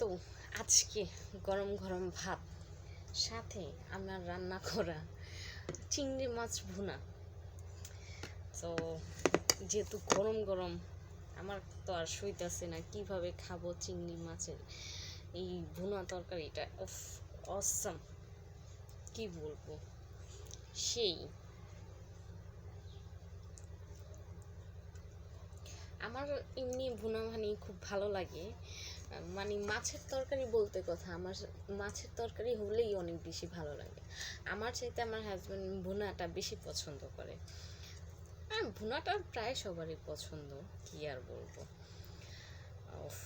তো আজকে গরম গরম ভাত, সাথে আমার রান্না করা চিংড়ি মাছ ভুনা। তো যেহেতু গরম গরম, আমার তো আর সইতাছে না কিভাবে খাবো চিংড়ি মাছের এই ভুনা তরকারিটা। অসাম, কি বলবো, সেই। আমার এমনি ভুনা মানে খুব ভালো লাগে, মানে মাছের তরকারি বলতে কথা, আমার মাছের তরকারি হলেই অনেক বেশি ভালো লাগে। আমার চাইতে আমার হাজব্যান্ড ভুনাটা বেশি পছন্দ করে। হ্যাঁ, ভুনাটা প্রায় সবারই পছন্দ, কি আর বলবো। উফ,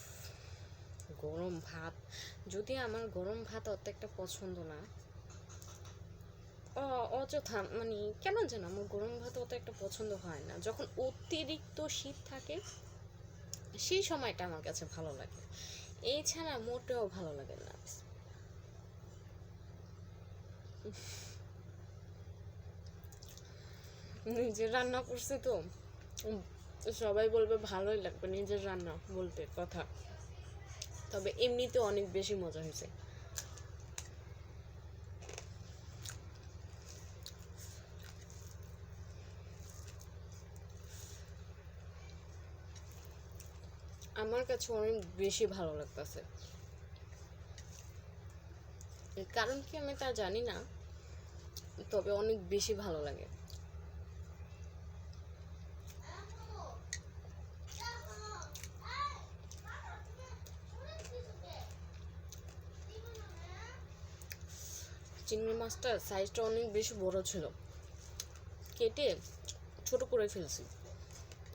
গরম ভাত, যদি আমার গরম ভাত অত একটা পছন্দ না, অযথা মানে কেন যেন আমার গরম ভাত অত একটা পছন্দ হয় না। যখন অতিরিক্ত শীত থাকে সেই সময়টা আমার কাছে ভালো লাগে, এছাড়া মোটেও ভালো লাগে না। নিজের রান্না করছি তো সবাই বলবে ভালোই লাগবে নিজের রান্না বলতে কথা, তবে এমনিতে অনেক বেশি মজা হয়েছে। আমার কাছে অনেক বেশি ভালো লাগতেছে, কারণ কি আমি তা জানি না, তবে অনেক বেশি ভালো লাগে। চিংড়ি মাছটার সাইজটা অনেক বেশি বড় ছিল, কেটে ছোট করে ফেলছি।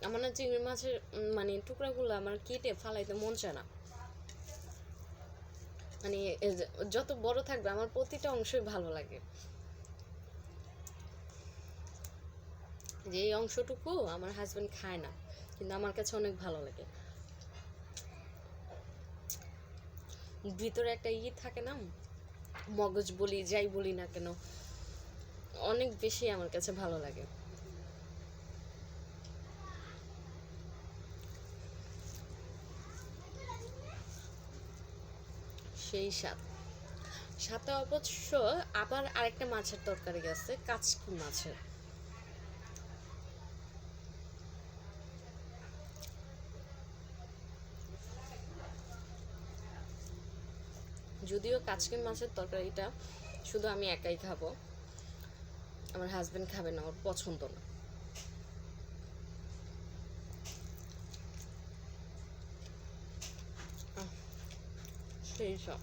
আমার না চিংড়ি মাছের মানে টুকরাগুলো আমার কেটে ফালাইতে মন চায় না, মানে যত বড় থাকবে আমার প্রতিটা অংশই ভালো লাগে। যে এই অংশটুকু আমার হাজবেন্ড খায় না, কিন্তু আমার কাছে অনেক ভালো লাগে। ভিতরে একটা থাকে না, মগজ বলি যাই বলি না কেন, অনেক বেশি আমার কাছে ভালো লাগে। সেই স্বাদ। সাথে অবশ্য আবার আরেকটা মাছের তরকারি আছে, কাচকি মাছের। যদিও কাচকি মাছের তরকারিটা শুধু আমি একাই খাবো, আমার হাজবেন্ড খাবে না, ওর পছন্দ না। সেই সব।